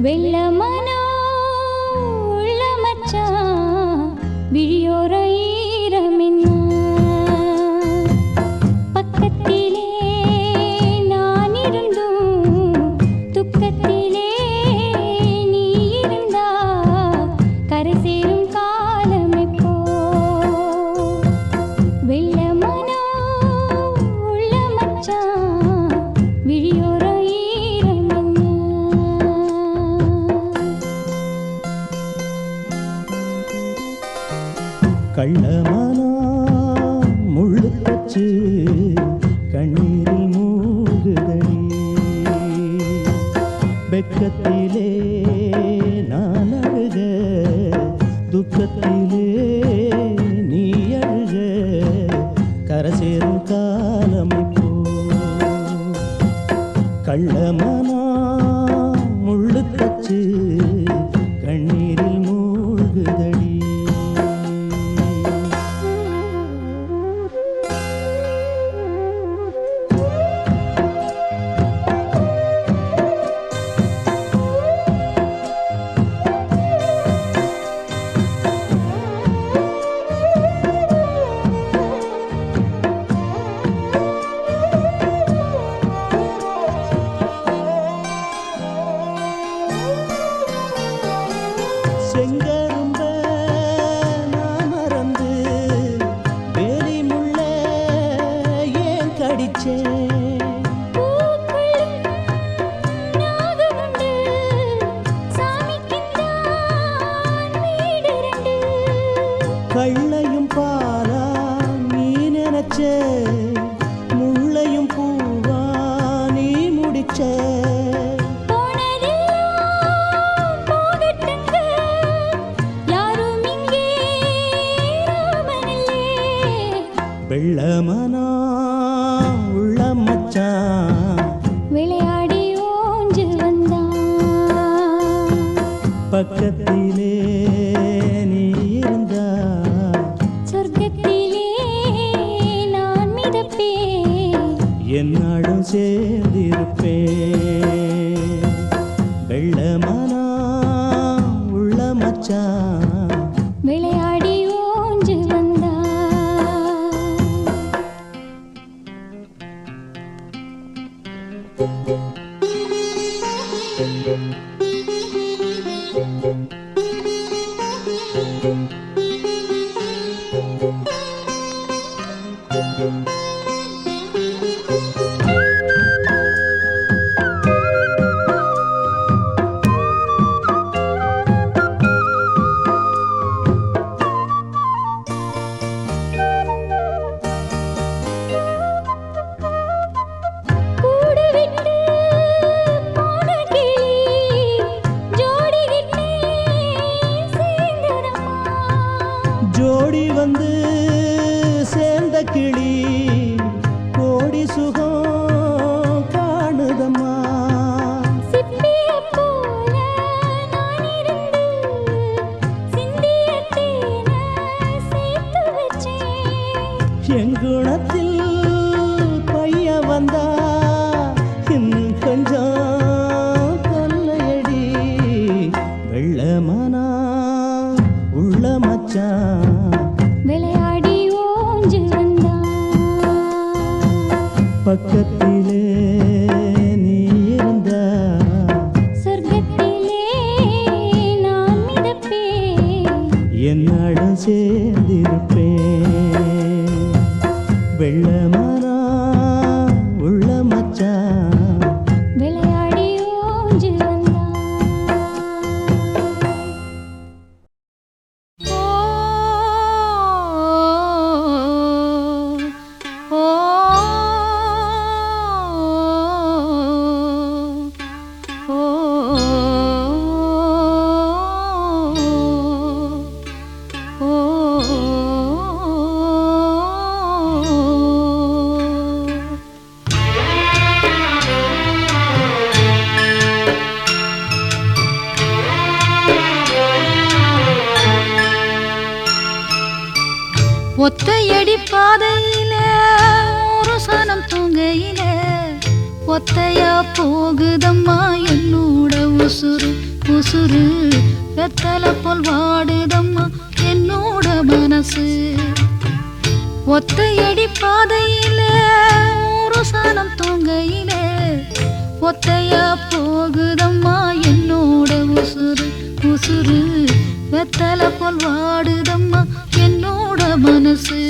வெள்ளமனோ உள்ள மச்சான் விழியோர ஈரமென்ன பக்கத்திலே நான் இருந்தும் துக்கத்திலே நீ இருந்தா கரை சேரும் காலம் எப்போ வெள்ளமனோ உள்ள மச்சான் விழியோர கள்ளமானா முள்ளு தச்சு கண்ணீரில் மூழ்குதடி வெக்கத்திலே நான் அழுக துக்கத்திலே நீ அழுக கரை சேரும் காலம் இப்போ கள்ளமானா முள்ளு தச்சு கண்ணீரில் மூழ்குதடி செங்கரும்ப நான் மறந்து வேலி முள்ள ஏன் கடிச்சேன் கள்ளையும் பாலா நீ நினைச்ச முள்ளையும் பூவா நீ முடிச்ச வெள்ளமனா உள்ள மச்சான் விளையாடி ஓஞ்சு வந்தான் பக்கத்திலே நீ இருந்தா சொர்க்கத்திலே நான் மிதப்பேன் என்னாடும் சேர்ந்திருப்பேன் வெள்ளமனா உள்ள மச்சான் விளையாடி ஓஞ்சு வந்தான் ஜோடி வந்து சேர்ந்த கிளி கோடி சுகம் காணுதம்மா எங்குணத்தில் பைய வந்தா இன்னும் கொஞ்சம் தொல்லையடி வெள்ளமனா உள்ள மச்சான் விளையாடி ஓஞ்சு வந்தான் பக்கத்திலே நீ இருந்தா சொர்க்கத்திலே நான் மிதப்பேன் என்னாடும் சேர்ந்திருப்பேன் வெள்ளமனா உள்ள மச்சான் விளையாடி ஓஞ்சு வந்தான் ஒத்தையடி பாதையில ஒரு சனம் தூங்கையில ஒத்தையா போகுதம்மா என்னோட உசுறு உசுறு வெத்தலை போல் வாடுதம்மா என்னோட மனசு. ஒத்தையடி பாதையிலே ஒரு சனம் தூங்கையிலே ஒத்தையா போகுதம்மா என்னோட உசுறு. உசுறு வெத்தலை போல் வாடுதம்மா என்னோட மனசு.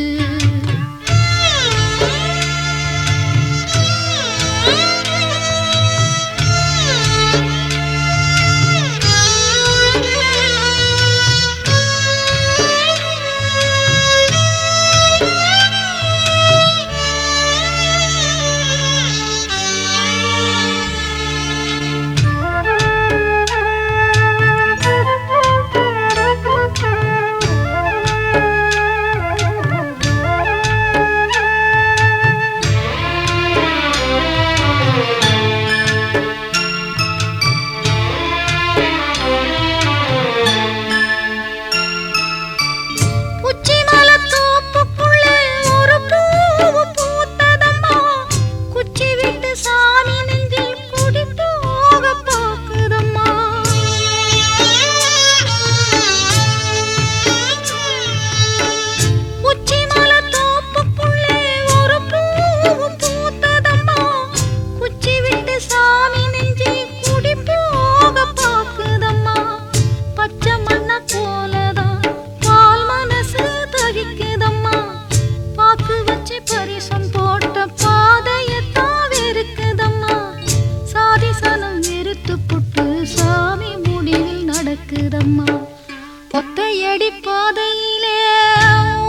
ஒத்தையடி பாதையிலே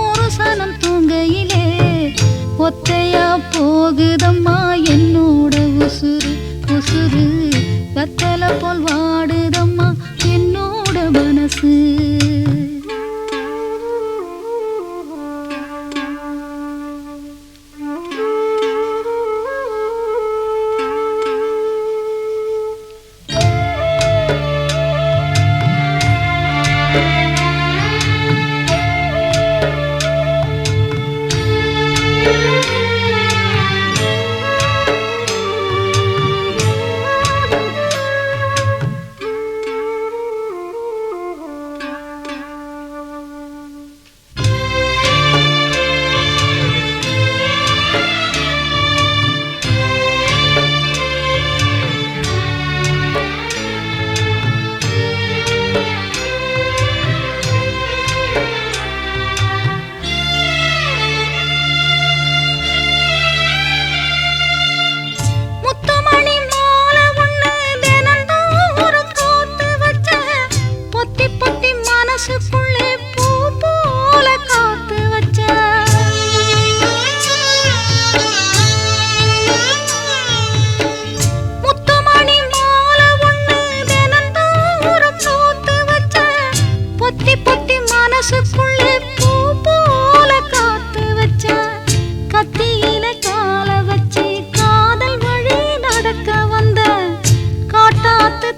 ஒரு சனம் தூங்கையிலே ஒத்தையா போகுதம்மா என்னோட உசுறு. உசுறு வெத்தலை போல் வாடுதம்மா என்னோட மனசு.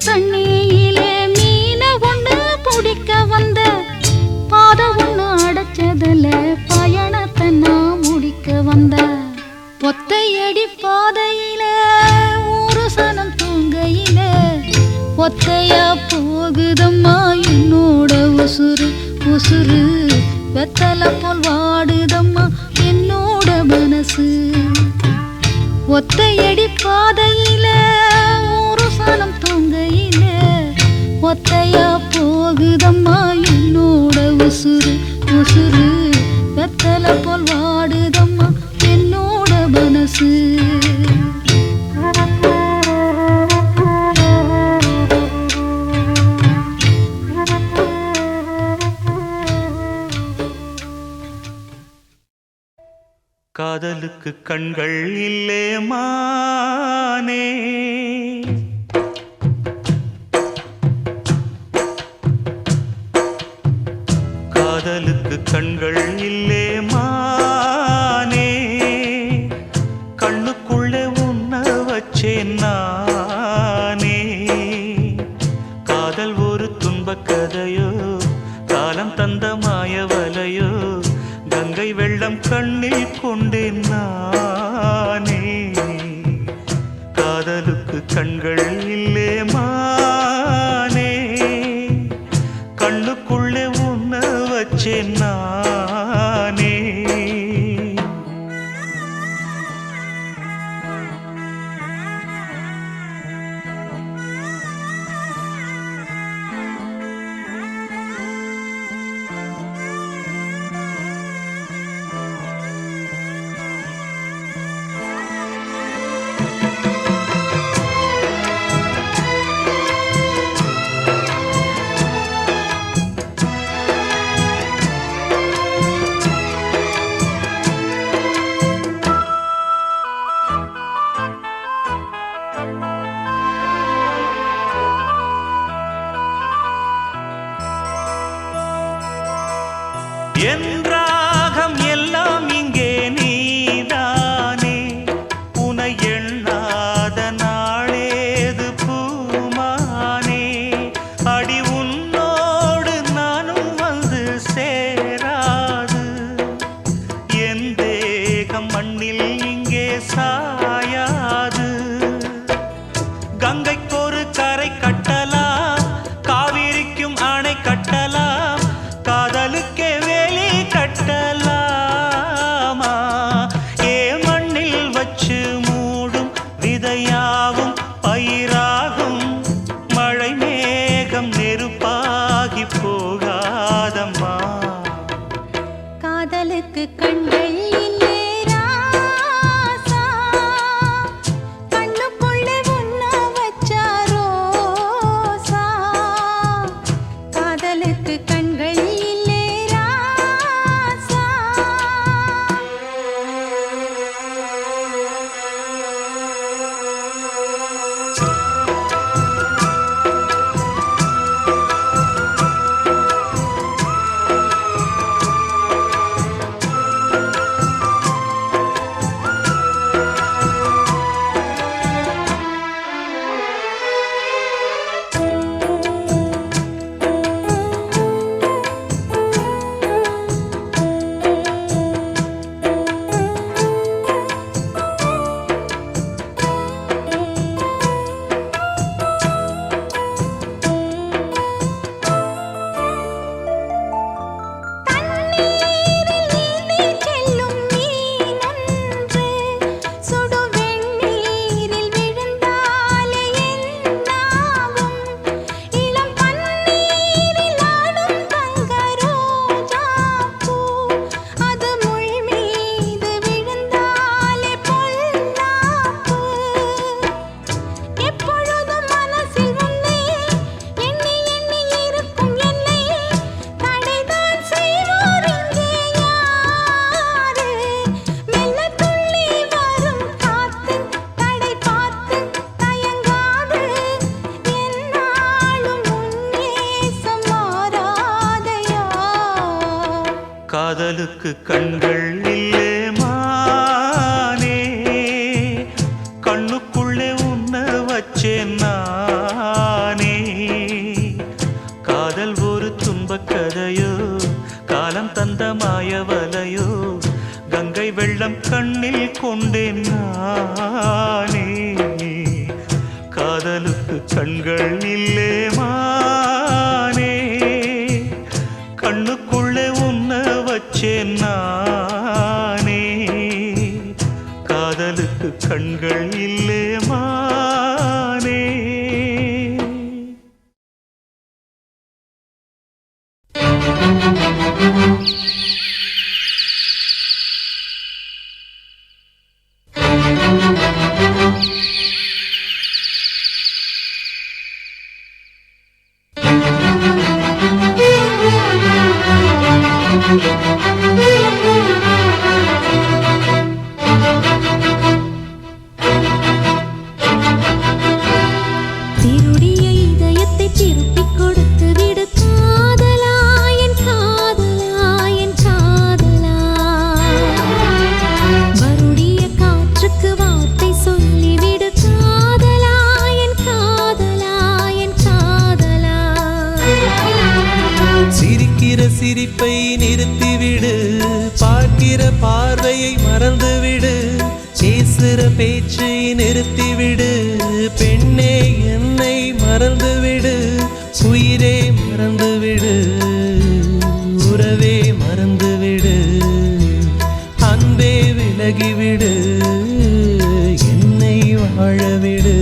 தண்ணியிலே மீன ஒண்ணு பிடிக்க வந்த பாத ஒண்ணு அடைச்சதுல பயணத்தை நான் முடிக்க வந்த. ஒத்தையடி பாதையிலே ஒரு சனம் தூங்கையிலே ஒத்தையா போகுதம்மா என்னோட உசுறு. உசுறு வெத்தலை போல் வாடுதம்மா என்னோட மனசு. ஒத்தையடி பாதையிலே ஒரு சனம் தூங்கையிலே ஒத்தையா போகுதம்மா என்னோட உசுறு. உசுறு வெத்தலை போல் வாடுதம்மா என்னோட மனசு. காதலுக்கு கண்கள் இல்லே மானே, காதலுக்கு கண்கள் இல்லே மானே, கண்ணுக்குள்ளே உன்ன வச்சேன் நானே. காதல் ஒரு துன்பக் கதையோ, காலம் தந்த மாயவலையோ, கங்கை வெள்ளம் கண்ணில் கொண்டேன் நானே. காதலுக்கு கண்கள் இல்லே மானே. என் ராகம் எல்லாம் இங்கே நீதானே உனை எண்ணாத நாளேது பூமானே அடி உன்னோடு நானும் வந்து சேராது என் தேகம் மண்ணில் இங்கே சாயாது கங்கைக்கொரு கரை கட்டலாம் காவிரிக்கும் அணை கட்டலாம் காதலுக்கே வேலி கட்டலாமா ஏ மண்ணில் வச்சு மூடும் விதையாவும் பயிராகும் மழை மேகம் நெருப்பாகி போகாதம்மா காதலுக்கு கண்கள் இல்லே ராசா கண்ணுக்குள்ளே உன்ன வச்சா ரோசா காதலுக்கு கண்கள் இல்லே ராசா தண்ணீரில் நீந்தி செல்லும் மீனொன்று சுடு வெந்நீரில் விழுந்தாலே என்னாகும் இளம் பன்னீரில் ஆடும் தங்க ரோஜாப்பூ அது முள் மீது விழுந்தாலே பொல்லாப்பு எப்பொழுதும் மனசில் உன்னை எண்ணி எண்ணி இருக்கும் என்னை தடைதான் செய்வோர் இங்கே யாரு மெல்ல துள்ளி வரும் காத்து தடை பார்த்து தயங்காது என்னாலும் உன்னேசம் மாறாதையா காதலுக்கு கண்கள் இல்லே மானே கண்ணுக்குள்ளே உன்ன வச்சேன் நானே காதல் ஒரு துன்பக் கதையோ காலம் தந்த மாயவலையோ கங்கை வெள்ளம் கண்ணில் கொண்டேன் நானே காதலுக்கு கண்கள் இல்லே மானே கண்ணுக்குள்ளே உன்ன வச்சேன் நானே காதலுக்கு கண்கள் இல்லே மானே திருடிய இதயத்தை திருப்பிக் கொடுத்து விடு காதலா என் காதலா என் காதலா வருடிய காற்றுக்கு வார்த்தை சொல்லிவிடு காதலா என் காதலா என் காதலா சிரிக்கிற சிரிப்பை நிறுத்திவிடு பார்க்கிற பார்வையை மறந்துவிடு பேசுற பேச்சை நிறுத்திவிடு பெண்ணே என்னை மறந்துவிடு உயிரே மறந்துவிடு உறவே மறந்துவிடு அன்பே விலகிவிடு என்னை வாழவிடு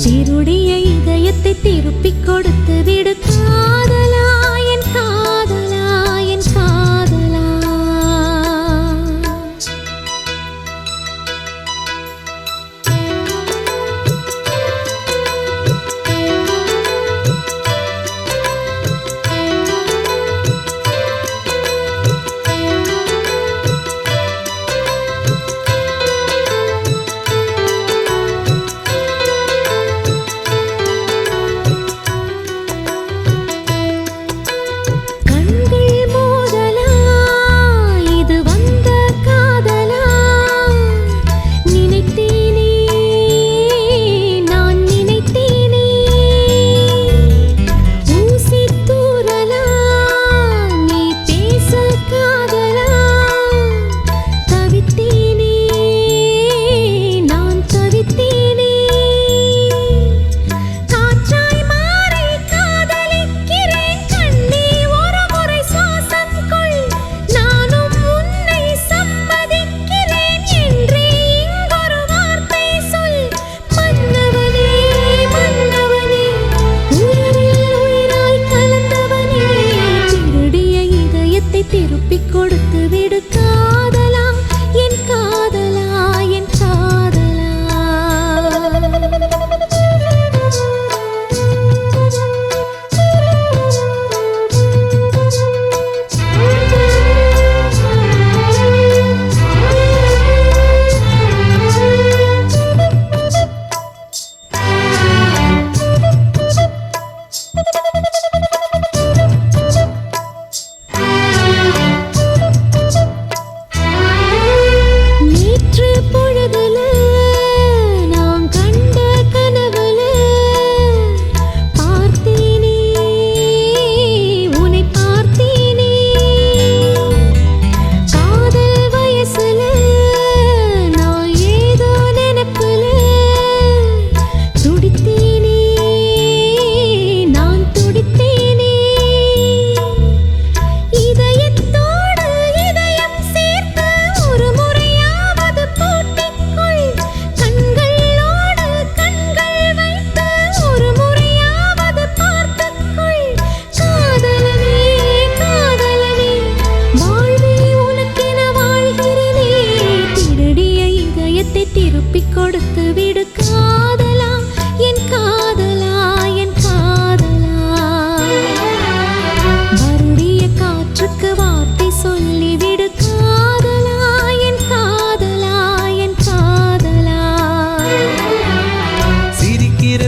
திருடிய இதயத்தை திருப்பிக் கொடுத்து விடு காதலா என் காதலா என் காதலா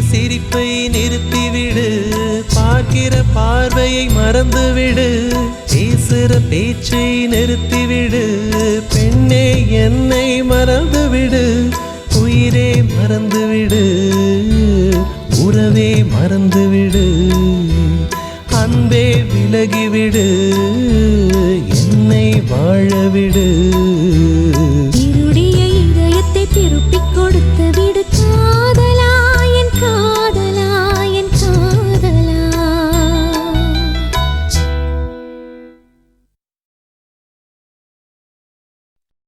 சிரிப்பை நிறுத்திவிடு, பார்க்கிற பார்வையை மறந்துவிடு, பேசுற பேச்சை நிறுத்திவிடு, பெண்ணே என்னை மறந்துவிடு, உயிரே மறந்துவிடு, உறவே மறந்துவிடு, அன்பே விலகிவிடு, என்னை வாழவிடு.